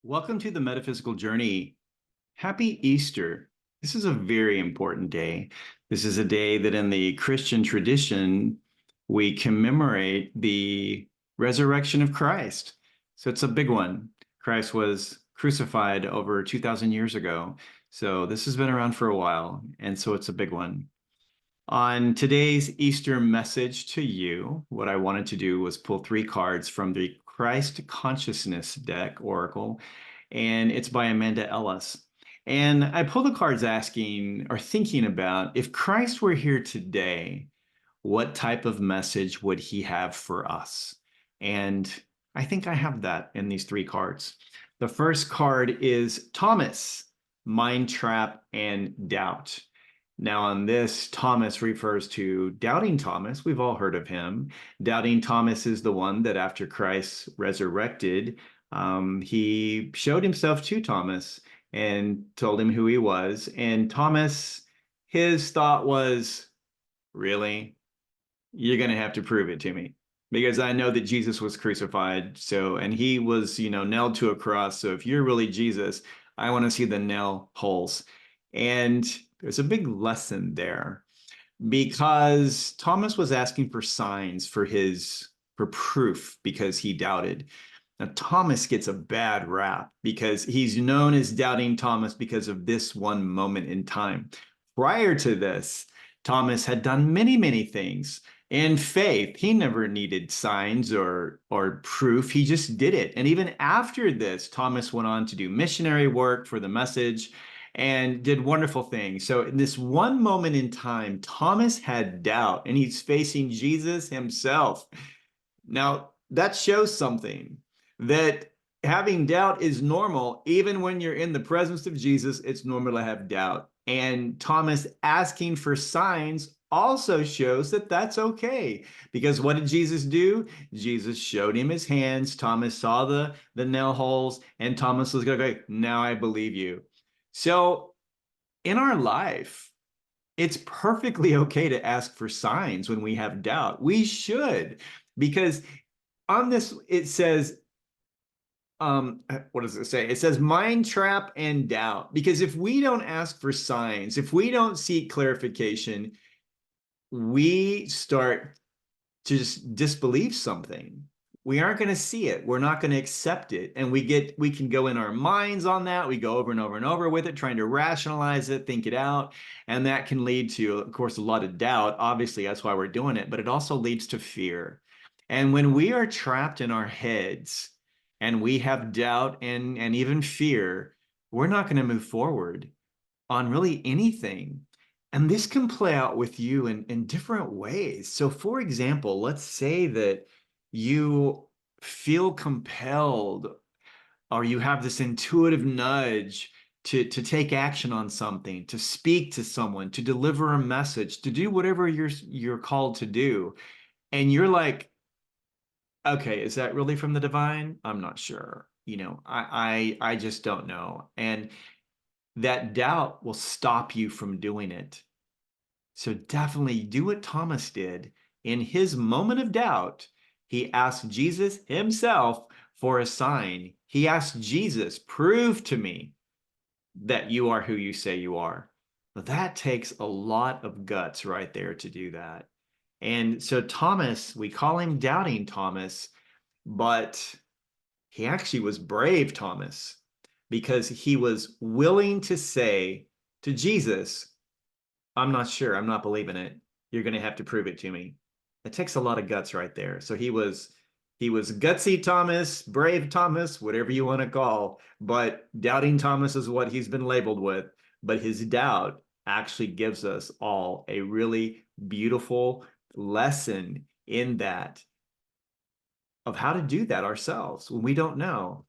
Welcome to the metaphysical journey. Happy Easter. This is a very important day. This is a day that in the Christian tradition, we commemorate the resurrection of Christ. So it's a big one. Christ was crucified over 2,000 years ago. So this has been around for a while. And so it's a big one. On today's Easter message to you, what I wanted to do was pull three cards from the Christ Consciousness deck oracle, and it's by Amanda Ellis. And I pulled the cards asking or thinking about if Christ were here today, what type of message would he have for us? And I think I have that in these three cards. The first card is Thomas, mind trap and doubt. Now, on this, Thomas refers to doubting Thomas. We've all heard of him. Doubting Thomas is the one that after Christ resurrected, he showed himself to Thomas and told him who he was. And Thomas, his thought was, really? You're going to have to prove it to me because I know that Jesus was crucified. So, and he was, nailed to a cross. So if you're really Jesus, I want to see the nail holes. And there's a big lesson there because Thomas was asking for signs for proof because he doubted. Now, Thomas gets a bad rap because he's known as doubting Thomas because of this one moment in time. Prior to this, Thomas had done many, many things in faith. He never needed signs or proof. He just did it. And even after this, Thomas went on to do missionary work for the message and did wonderful things. So in this one moment in time, Thomas had doubt and he's facing Jesus himself. Now, that shows something that having doubt is normal. Even when you're in the presence of Jesus, it's normal to have doubt. And Thomas asking for signs also shows that that's okay. Because what did Jesus do? Jesus showed him his hands. Thomas saw the nail holes, and Thomas was going to go, now I believe you. So in our life, it's perfectly okay to ask for signs when we have doubt. We should, because on this, it says, what does it say? It says mind trap and doubt. Because if we don't ask for signs, if we don't seek clarification, we start to just disbelieve something. We aren't going to see it. We're not going to accept it. And we can go in our minds on that. We go over and over and over with it, trying to rationalize it, think it out. And that can lead to, of course, a lot of doubt. Obviously, that's why we're doing it. But it also leads to fear. And when we are trapped in our heads and we have doubt and even fear, we're not going to move forward on really anything. And this can play out with you in different ways. So, for example, let's say that you feel compelled or you have this intuitive nudge to take action on something, to speak to someone, to deliver a message, to do whatever you're called to do. And you're like, okay, is that really from the divine? I'm not sure. I just don't know. And that doubt will stop you from doing it. So definitely do what Thomas did. In his moment of doubt, he asked Jesus himself for a sign. He asked Jesus, prove to me that you are who you say you are. But that takes a lot of guts right there to do that. And so Thomas, we call him doubting Thomas, but he actually was brave Thomas because he was willing to say to Jesus, I'm not sure. I'm not believing it. You're going to have to prove it to me. It takes a lot of guts right there. So he was gutsy Thomas, brave Thomas, whatever you want to call, but doubting Thomas is what he's been labeled with. But his doubt actually gives us all a really beautiful lesson in that of how to do that ourselves when we don't know.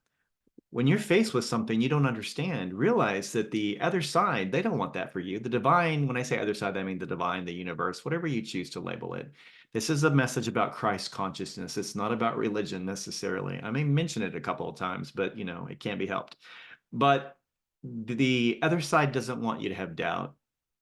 When you're faced with something you don't understand, realize that the other side, they don't want that for you. The divine, when I say other side, I mean the divine, the universe, whatever you choose to label it. This is a message about Christ consciousness. It's not about religion necessarily. I may mention it a couple of times, but it can't be helped. But the other side doesn't want you to have doubt.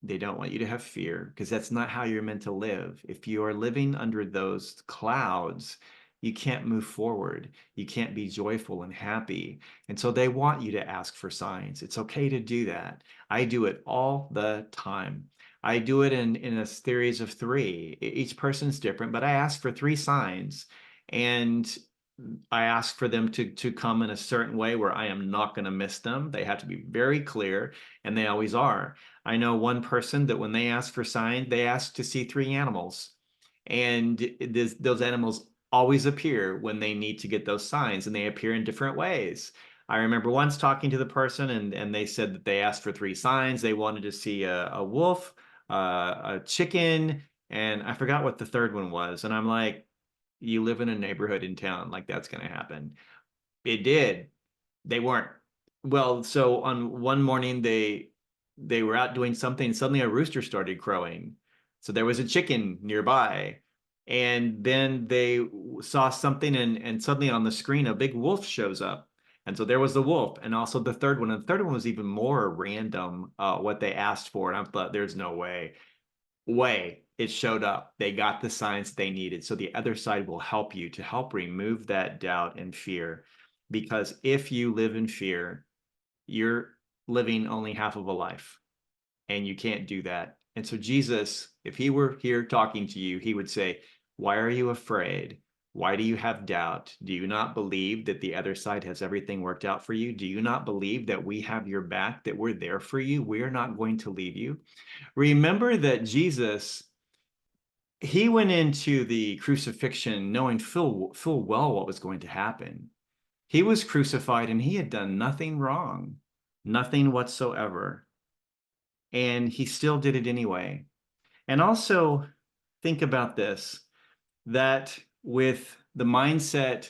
They don't want you to have fear because that's not how you're meant to live. If you are living under those clouds, you can't move forward. You can't be joyful and happy. And so they want you to ask for signs. It's okay to do that. I do it all the time. I do it in a series of three. Each person's different, but I ask for three signs. And I ask for them to come in a certain way where I am not going to miss them. They have to be very clear, and they always are. I know one person that when they ask for signs, they ask to see three animals. And those animals always appear when they need to get those signs, and they appear in different ways. I remember once talking to the person, and they said that they asked for three signs. They wanted to see a wolf, a chicken, and I forgot what the third one was. And I'm like, you live in a neighborhood in town, like that's going to happen. It did. They weren't. Well, so on one morning they were out doing something, and suddenly a rooster started crowing. So there was a chicken nearby. And then they saw something, and suddenly on the screen a big wolf shows up. And so there was the wolf, and also the third one. And the third one was even more random, what they asked for. And I thought, there's no way it showed up. They got the signs they needed. So the other side will help you to help remove that doubt and fear. Because if you live in fear, you're living only half of a life, and you can't do that. And so Jesus, if he were here talking to you, he would say, why are you afraid? Why do you have doubt? Do you not believe that the other side has everything worked out for you? Do you not believe that we have your back, that we're there for you? We're not going to leave you. Remember that Jesus, he went into the crucifixion knowing full well what was going to happen. He was crucified and he had done nothing wrong, nothing whatsoever. And he still did it anyway. And also think about this, that with the mindset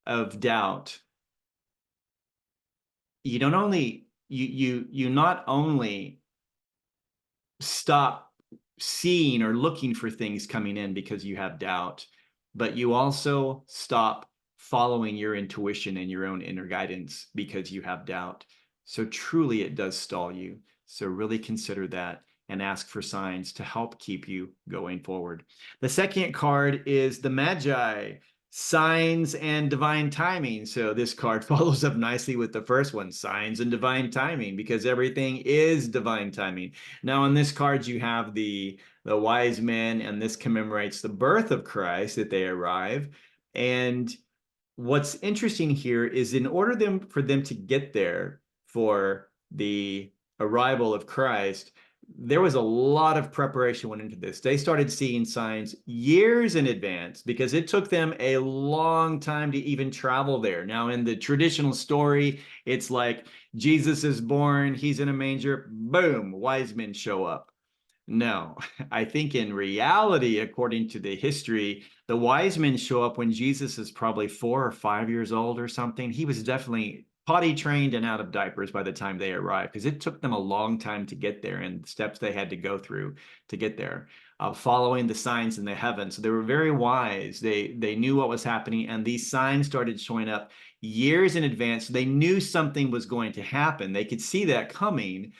of doubt, you don't only you not only stop seeing or looking for things coming in because you have doubt, but you also stop following your intuition and your own inner guidance because you have doubt. So truly it does stall you. So really consider that and ask for signs to help keep you going forward. The second card is the Magi, signs and divine timing. So this card follows up nicely with the first one, signs and divine timing, because everything is divine timing. Now on this card, you have the wise men, and this commemorates the birth of Christ, that they arrive. And what's interesting here is in order for them to get there for the arrival of Christ, there was a lot of preparation went into this. They started seeing signs years in advance because it took them a long time to even travel there. Now, in the traditional story, it's like Jesus is born, he's in a manger, boom, wise men show up. No, I think in reality, according to the history, the wise men show up when Jesus is probably 4 or 5 years old or something. He was definitely potty trained and out of diapers by the time they arrived, because it took them a long time to get there and the steps they had to go through to get there, following the signs in the heavens. So they were very wise. They knew what was happening, and these signs started showing up years in advance. So they knew something was going to happen. They could see that coming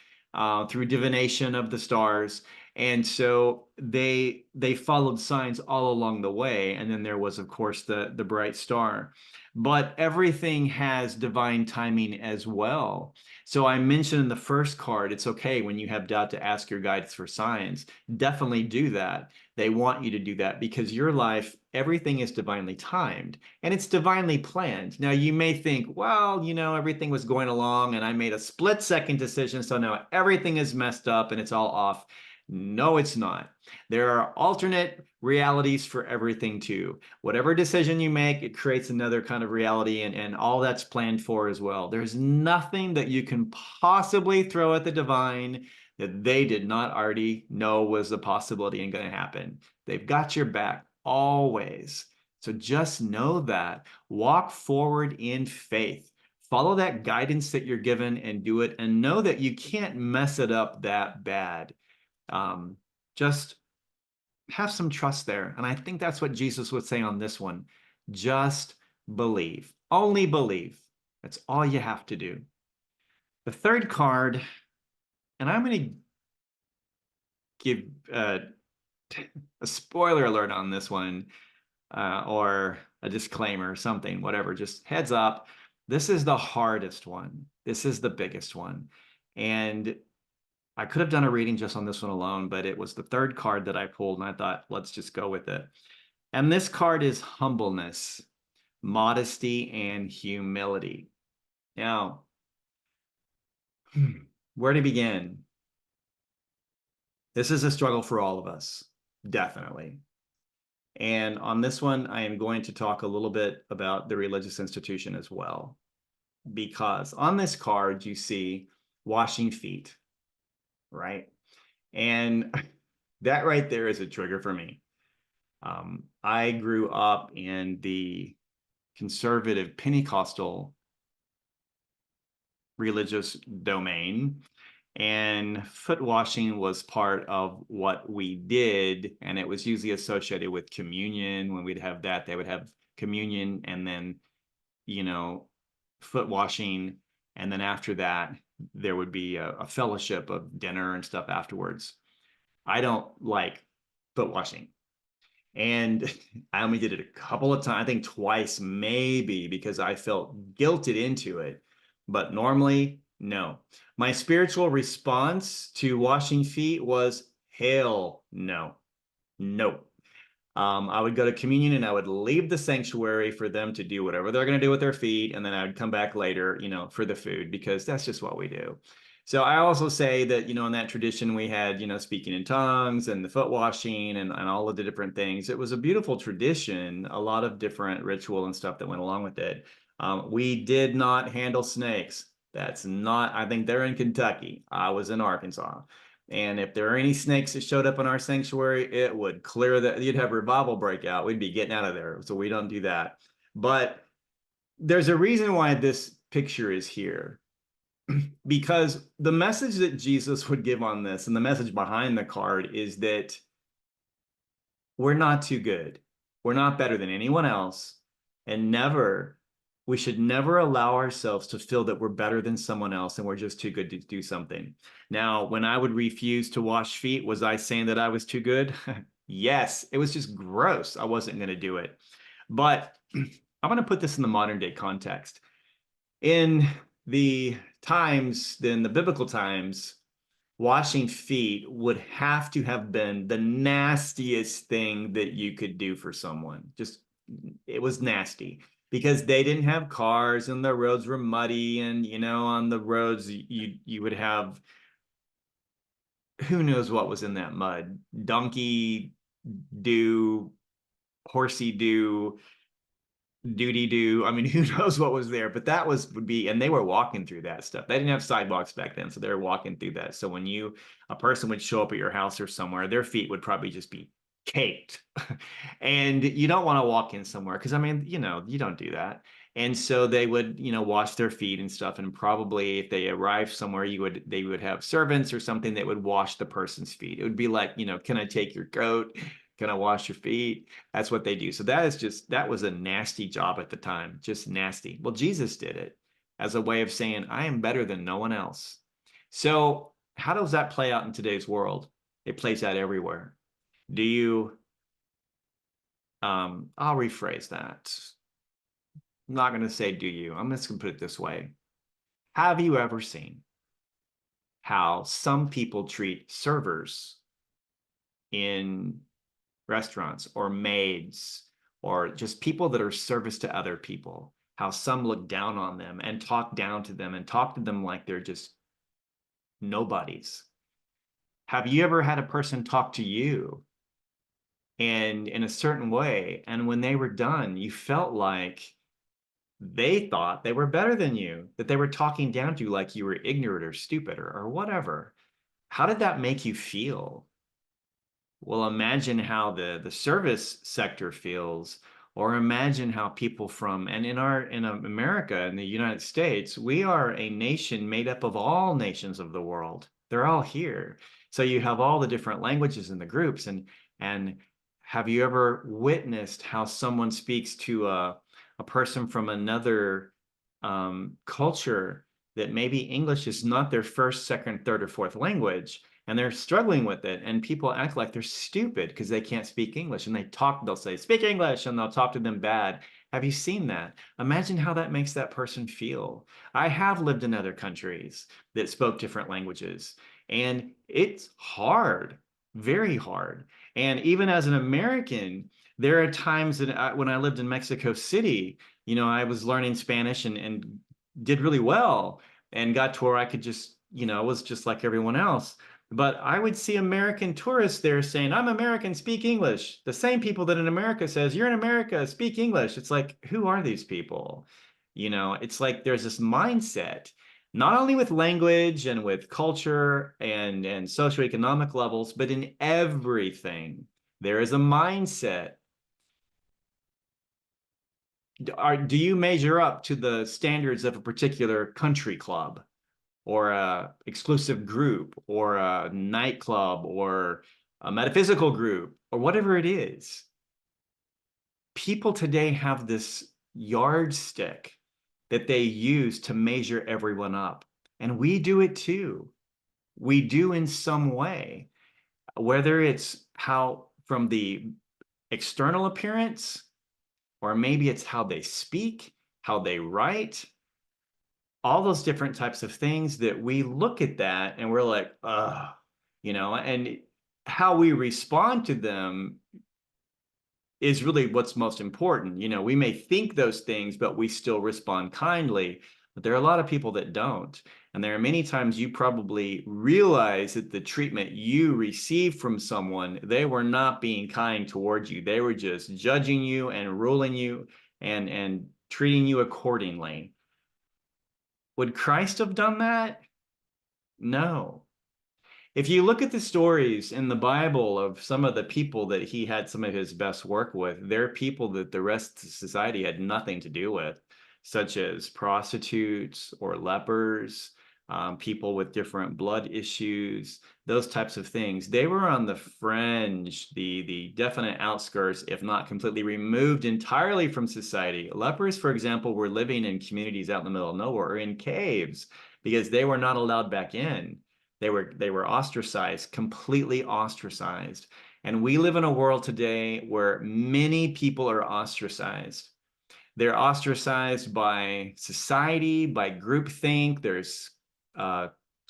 through divination of the stars. And so they followed signs all along the way. And then there was, of course, the bright star. But everything has divine timing as well. So I mentioned in the first card, it's okay when you have doubt to ask your guides for signs. Definitely do that. They want you to do that because your life, everything is divinely timed and it's divinely planned. Now you may think, well, everything was going along and I made a split-second decision, so now everything is messed up and it's all off. No, it's not. There are alternate realities for everything too. Whatever decision you make, it creates another kind of reality, and all that's planned for as well. There's nothing that you can possibly throw at the divine that they did not already know was a possibility and going to happen. They've got your back always. So just know that. Walk forward in faith. Follow that guidance that you're given and do it, and know that you can't mess it up that bad. Just have some trust there. And I think that's what Jesus would say on this one. Just believe. Only believe. That's all you have to do. The third card, and I'm going to give a spoiler alert on this one, or a disclaimer or something, whatever, just heads up. This is the hardest one. This is the biggest one. And I could have done a reading just on this one alone, but it was the third card that I pulled, and I thought, let's just go with it. And this card is humbleness, modesty, and humility. Now, where to begin? This is a struggle for all of us, definitely. And on this one, I am going to talk a little bit about the religious institution as well, because on this card, you see washing feet, right? And that right there is a trigger for me. I grew up in the conservative Pentecostal religious domain, and foot washing was part of what we did, and it was usually associated with communion. When we'd have that, they would have communion and then, foot washing, and then after that there would be a fellowship of dinner and stuff afterwards. I don't like foot washing, and I only did it a couple of times, I think twice maybe, because I felt guilted into it. But normally, no. My spiritual response to washing feet was hell no. Nope. I would go to communion and I would leave the sanctuary for them to do whatever they're going to do with their feet. And then I would come back later, for the food, because that's just what we do. So I also say that, in that tradition, we had, speaking in tongues and the foot washing and all of the different things. It was a beautiful tradition, a lot of different ritual and stuff that went along with it. We did not handle snakes. That's not, I think they're in Kentucky. I was in Arkansas. And if there are any snakes that showed up in our sanctuary, it would clear that. You'd have revival breakout. We'd be getting out of there. So we don't do that. But there's a reason why this picture is here. Because the message that Jesus would give on this, and the message behind the card, is that we're not too good. We're not better than anyone else. And we should never allow ourselves to feel that we're better than someone else and we're just too good to do something. Now, when I would refuse to wash feet, was I saying that I was too good? Yes, it was just gross. I wasn't going to do it. But I'm going to put this in the modern day context. In the biblical times, washing feet would have to have been the nastiest thing that you could do for someone. It was nasty, because they didn't have cars and the roads were muddy, and on the roads you would have, who knows what was in that mud, donkey dew, horsey dew, duty do. I mean, who knows what was there, but and they were walking through that stuff. They didn't have sidewalks back then, so they were walking through that. So when a person would show up at your house or somewhere, their feet would probably just be caked. And you don't want to walk in somewhere, because you don't do that. And so they would, wash their feet and stuff. And probably if they arrived somewhere, they would have servants or something that would wash the person's feet. It would be like, can I take your coat? Can I wash your feet? That's what they do. So that was a nasty job at the time, just nasty. Well, Jesus did it as a way of saying, I am better than no one else. So how does that play out in today's world? It plays out everywhere. I'll rephrase that. I'm not going to say do you. I'm just going to put it this way. Have you ever seen how some people treat servers in restaurants, or maids, or just people that are service to other people? How some look down on them and talk down to them and talk to them like they're just nobodies. Have you ever had a person talk to you and in a certain way, and when they were done, you felt like they thought they were better than you, that they were talking down to you like you were ignorant or stupid or whatever? How did that make you feel? Well, imagine how the service sector feels, or imagine how people and in America, in the United States, we are a nation made up of all nations of the world. They're all here. So you have all the different languages in the groups, and have you ever witnessed how someone speaks to a person from another culture, that maybe English is not their first, second, third, or fourth language, and they're struggling with it, and people act like they're stupid because they can't speak English, and they'll say, speak English, and they'll talk to them bad. Have you seen that? Imagine how that makes that person feel. I have lived in other countries that spoke different languages, and it's hard, very hard. And even as an American, there are times that when I lived in Mexico City, I was learning Spanish and did really well and got to where I could just, was just like everyone else. But I would see American tourists there saying, I'm American, speak English. The same people that in America says, you're in America, speak English. It's like, who are these people? It's like there's this mindset, not only with language and with culture and socioeconomic levels, but in everything. There is a mindset. Do you measure up to the standards of a particular country club or a exclusive group or a nightclub or a metaphysical group or whatever it is? People today have this yardstick that they use to measure everyone up. And we do it too. We do in some way, whether it's how from the external appearance, or maybe it's how they speak, how they write, all those different types of things that we look at that and we're like, and how we respond to them is really what's most important. We may think those things, but we still respond kindly. But there are a lot of people that don't. And there are many times you probably realize that the treatment you received from someone, they were not being kind towards you. They were just judging you and ruling you and treating you accordingly. Would Christ have done that? No. If you look at the stories in the Bible of some of the people that he had some of his best work with, they're people that the rest of society had nothing to do with, such as prostitutes or lepers, people with different blood issues, those types of things. They were on the fringe, the definite outskirts, if not completely removed entirely from society. Lepers, for example, were living in communities out in the middle of nowhere or in caves because they were not allowed back in. They were ostracized, completely ostracized. And we live in a world today where many people are ostracized. They're ostracized by society, by groupthink. There's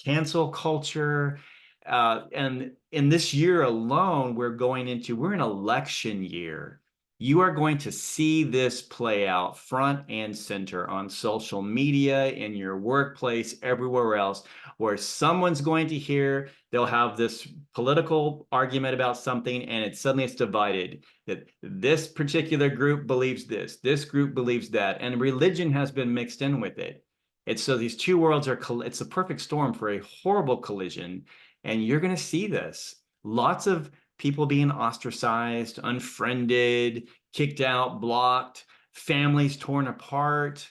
cancel culture. And in this year alone, we're in election year. You are going to see this play out front and center on social media, in your workplace, everywhere else, where someone's going to hear, they'll have this political argument about something, and suddenly it's divided. That this particular group believes this group believes that, and religion has been mixed in with it. It's so these two worlds it's a perfect storm for a horrible collision, and you're going to see this. Lots of people being ostracized, unfriended, kicked out, blocked, families torn apart.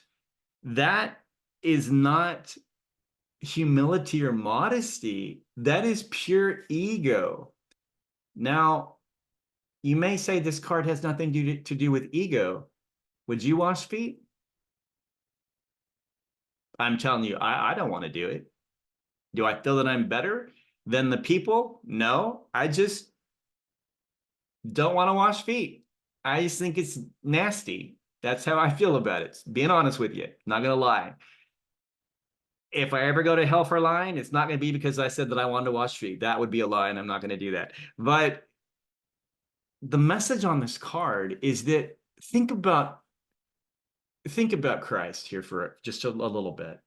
That is not humility or modesty. That is pure ego. Now, you may say this card has nothing to do with ego. Would you wash feet? I'm telling you, I don't want to do it. Do I feel that I'm better than the people? No, I just don't want to wash feet. I just think it's nasty. That's how I feel about it. Being honest with you, not gonna lie. If I ever go to hell for lying, it's not gonna be because I said that I wanted to wash feet. That would be a lie, and I'm not gonna do that. But the message on this card is that think about Christ here for just a little bit.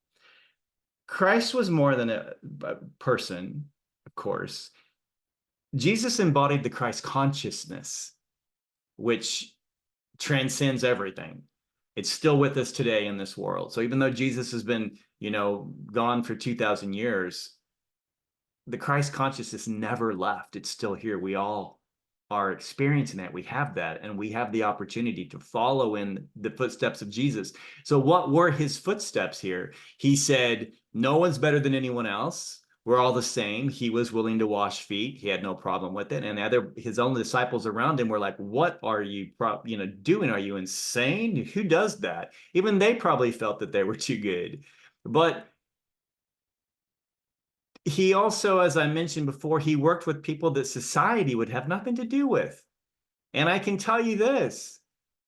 Christ was more than a person, of course. Jesus embodied the Christ consciousness, which transcends everything. It's still with us today in this world. So even though Jesus has been, gone for 2,000 years, the Christ consciousness never left. It's still here. We all are experiencing that. We have that, and we have the opportunity to follow in the footsteps of Jesus. So what were his footsteps here? He said, no one's better than anyone else. We're all the same. He was willing to wash feet. He had no problem with it. And his own disciples around him were like, what are you doing? Are you insane? Who does that? Even they probably felt that they were too good. But he also, as I mentioned before, he worked with people that society would have nothing to do with. And I can tell you this,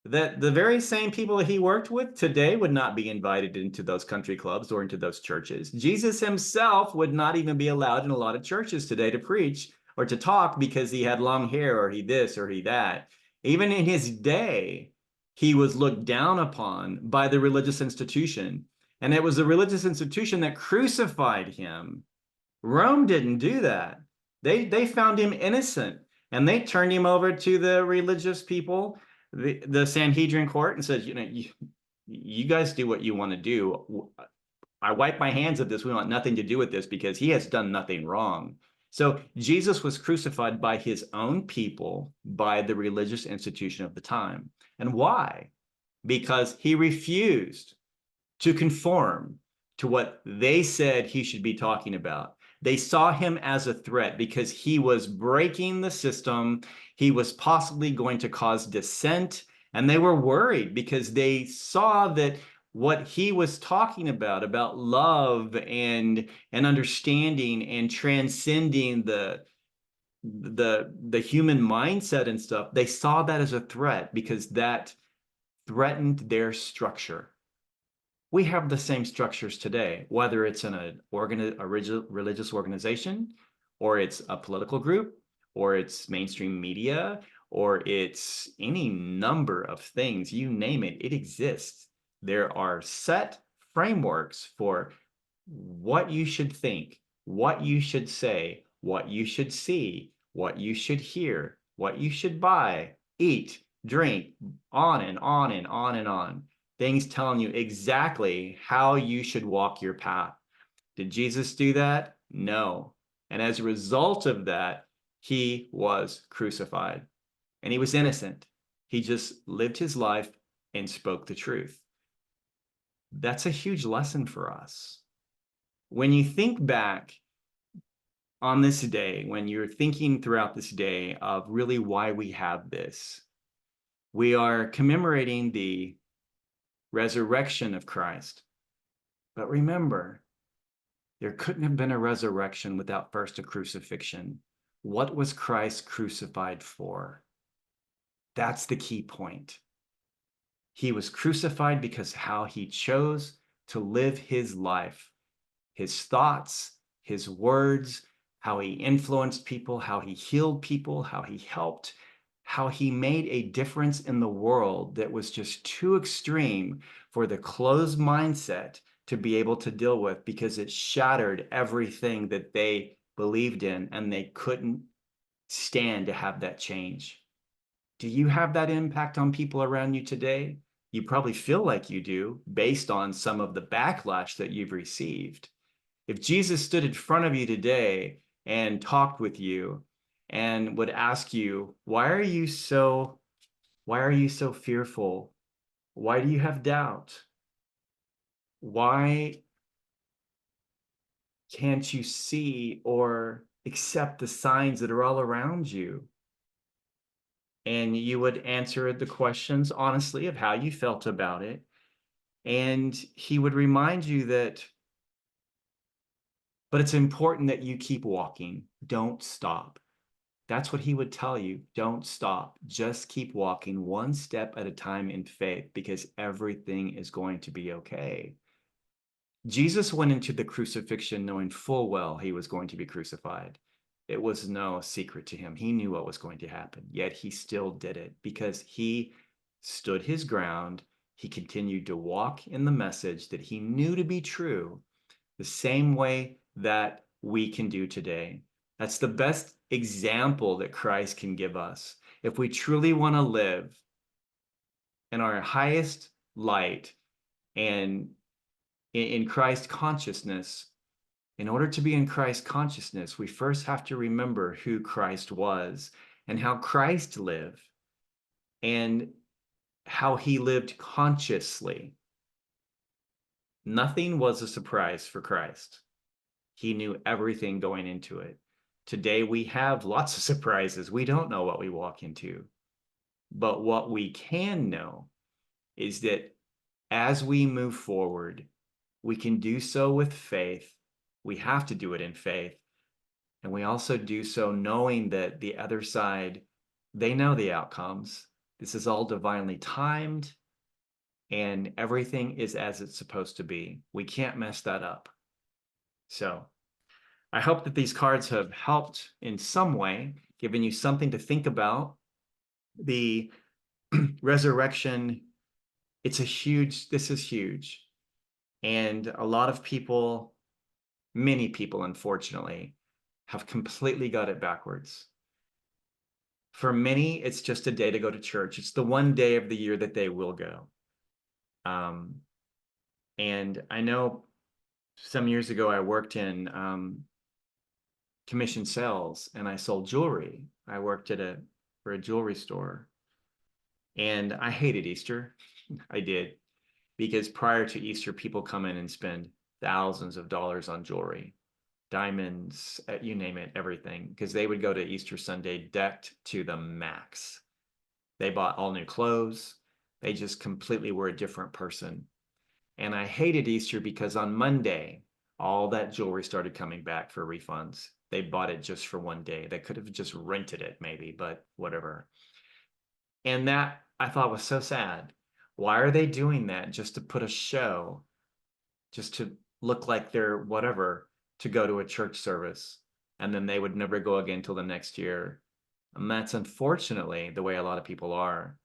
that the very same people he worked with today would not be invited into those country clubs or into those churches. Jesus himself would not even be allowed in a lot of churches today to preach or to talk because he had long hair or he this or he that. Even in his day, he was looked down upon by the religious institution. And it was the religious institution that crucified him. Rome didn't do that. They found him innocent and they turned him over to the religious people, the Sanhedrin court, and said, you guys do what you want to do. I wipe my hands of this. We want nothing to do with this because he has done nothing wrong. So Jesus was crucified by his own people, by the religious institution of the time. And why? Because he refused to conform to what they said he should be talking about. They saw him as a threat because he was breaking the system. He was possibly going to cause dissent. And they were worried because they saw that what he was talking about love and understanding and transcending the human mindset and stuff, they saw that as a threat because that threatened their structure. We have the same structures today, whether it's in a religious organization, or it's a political group, or it's mainstream media, or it's any number of things, you name it, it exists. There are set frameworks for what you should think, what you should say, what you should see, what you should hear, what you should buy, eat, drink, on and on and on and on. Things telling you exactly how you should walk your path. Did Jesus do that? No. And as a result of that, he was crucified and he was innocent. He just lived his life and spoke the truth. That's a huge lesson for us. When you think back on this day, when you're thinking throughout this day of really why we have this, we are commemorating the resurrection of Christ. But remember, there couldn't have been a resurrection without first a crucifixion. What was Christ crucified for? That's the key point. He was crucified because how he chose to live his life, his thoughts, his words, how he influenced people, how he healed people, how he helped, how he made a difference in the world that was just too extreme for the closed mindset to be able to deal with, because it shattered everything that they believed in and they couldn't stand to have that change. Do you have that impact on people around you today? You probably feel like you do based on some of the backlash that you've received. If Jesus stood in front of you today and talked with you and would ask you, why are you so fearful? Why do you have doubt? Why can't you see or accept the signs that are all around you? And you would answer the questions honestly of how you felt about it. And he would remind you that, but it's important that you keep walking. Don't stop. That's what he would tell you. Don't stop. Just keep walking one step at a time in faith, because everything is going to be okay. Jesus went into the crucifixion knowing full well he was going to be crucified. It was no secret to him. He knew what was going to happen, yet he still did it because he stood his ground. He continued to walk in the message that he knew to be true, the same way that we can do today. That's the best example that Christ can give us. If we truly want to live in our highest light and in Christ consciousness, in order to be in Christ consciousness, we first have to remember who Christ was and how Christ lived and how he lived consciously. Nothing was a surprise for Christ. He knew everything going into it. Today, we have lots of surprises. We don't know what we walk into. But what we can know is that as we move forward, we can do so with faith. We have to do it in faith. And we also do so knowing that the other side, they know the outcomes. This is all divinely timed, and everything is as it's supposed to be. We can't mess that up. So I hope that these cards have helped in some way, given you something to think about. The resurrection, this is huge. And a lot of people, many people, unfortunately, have completely got it backwards. For many, it's just a day to go to church. It's the one day of the year that they will go. And I know some years ago, I worked in commission sales and I sold jewelry. I worked for a jewelry store. And I hated Easter. I did. Because prior to Easter, people come in and spend thousands of dollars on jewelry, diamonds, you name it, everything. Because they would go to Easter Sunday decked to the max. They bought all new clothes. They just completely were a different person. And I hated Easter because on Monday, all that jewelry started coming back for refunds. They bought it just for one day. They could have just rented it maybe, but whatever. And that I thought was so sad. Why are they doing that just to put a show, just to look like they're whatever, to go to a church service? And then they would never go again till the next year. And that's unfortunately the way a lot of people are.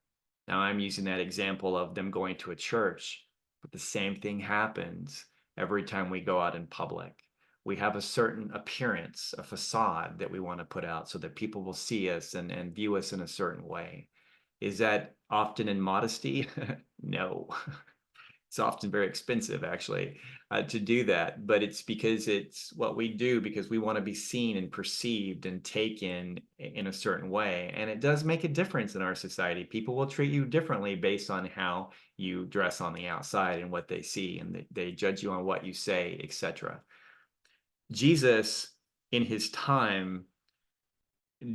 Now I'm using that example of them going to a church, but the same thing happens every time we go out in public. We have a certain appearance, a facade that we want to put out so that people will see us and view us in a certain way. Is that often in modesty? No. It's often very expensive, actually, to do that. But it's because it's what we do because we want to be seen and perceived and taken in a certain way. And it does make a difference in our society. People will treat you differently based on how you dress on the outside and what they see, and they judge you on what you say, etc. Jesus, in his time,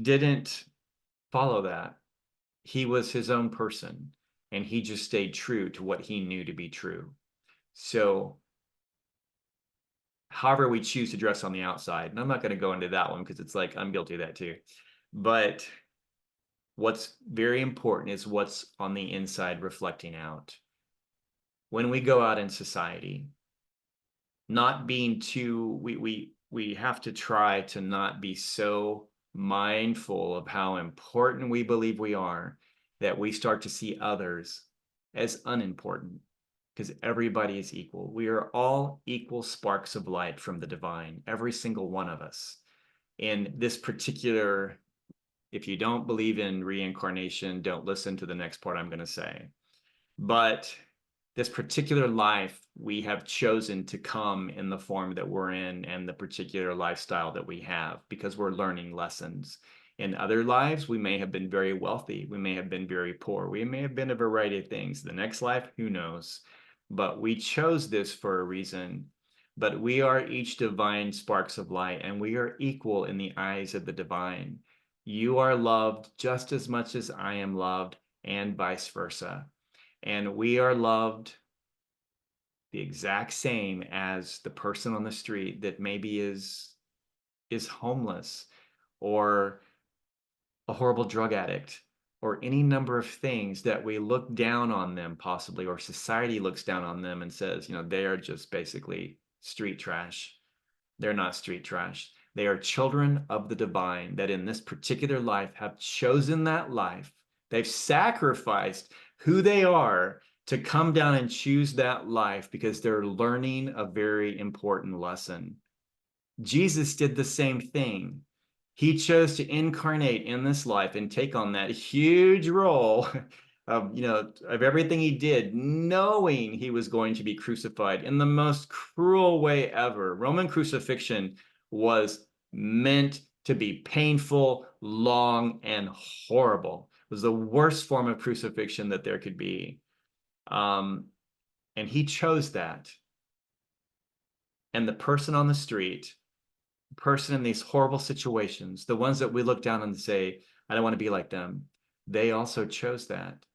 didn't follow that. He was his own person, and he just stayed true to what he knew to be true. So however we choose to dress on the outside, and I'm not going to go into that one because it's like I'm guilty of that too, but what's very important is what's on the inside reflecting out. When we go out in society, not being too, we have to try to not be so mindful of how important we believe we are that we start to see others as unimportant, because everybody is equal. We are all equal sparks of light from the divine, every single one of us. In this particular, if you don't believe in reincarnation, don't listen to the next part I'm going to say. But this particular life, we have chosen to come in the form that we're in and the particular lifestyle that we have because we're learning lessons. In other lives, we may have been very wealthy. We may have been very poor. We may have been a variety of things. The next life, who knows? But we chose this for a reason. But we are each divine sparks of light, and we are equal in the eyes of the divine. You are loved just as much as I am loved, and vice versa. And we are loved the exact same as the person on the street that maybe is homeless or a horrible drug addict or any number of things that we look down on them possibly, or society looks down on them and says, you know, they are just basically street trash. They're not street trash. They are children of the divine that in this particular life have chosen that life. They've sacrificed who they are to come down and choose that life because they're learning a very important lesson. Jesus did the same thing. He chose to incarnate in this life and take on that huge role of, of everything he did, knowing he was going to be crucified in the most cruel way ever. Roman crucifixion was meant to be painful, long, and horrible. It was the worst form of crucifixion that there could be. And he chose that. And the person on the street, the person in these horrible situations, the ones that we look down and say, I don't want to be like them, they also chose that.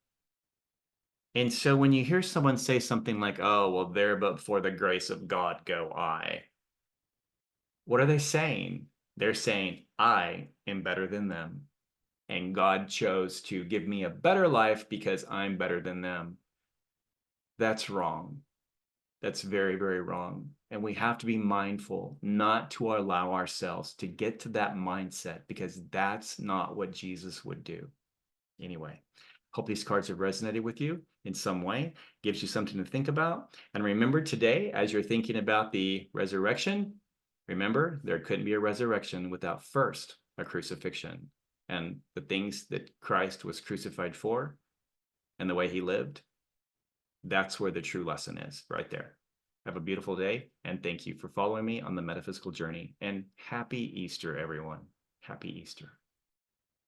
And so when you hear someone say something like, oh, well, there but for the grace of God go I, what are they saying? They're saying, I am better than them. and God chose to give me a better life because I'm better than them. That's wrong. That's very, very wrong. And we have to be mindful not to allow ourselves to get to that mindset, because that's not what Jesus would do. Anyway, hope these cards have resonated with you in some way, gives you something to think about. And remember today, as you're thinking about the resurrection, remember there couldn't be a resurrection without first a crucifixion. And the things that Christ was crucified for and the way he lived, that's where the true lesson is, right there. Have a beautiful day, and thank you for following me on the metaphysical journey. And happy Easter, everyone. Happy Easter.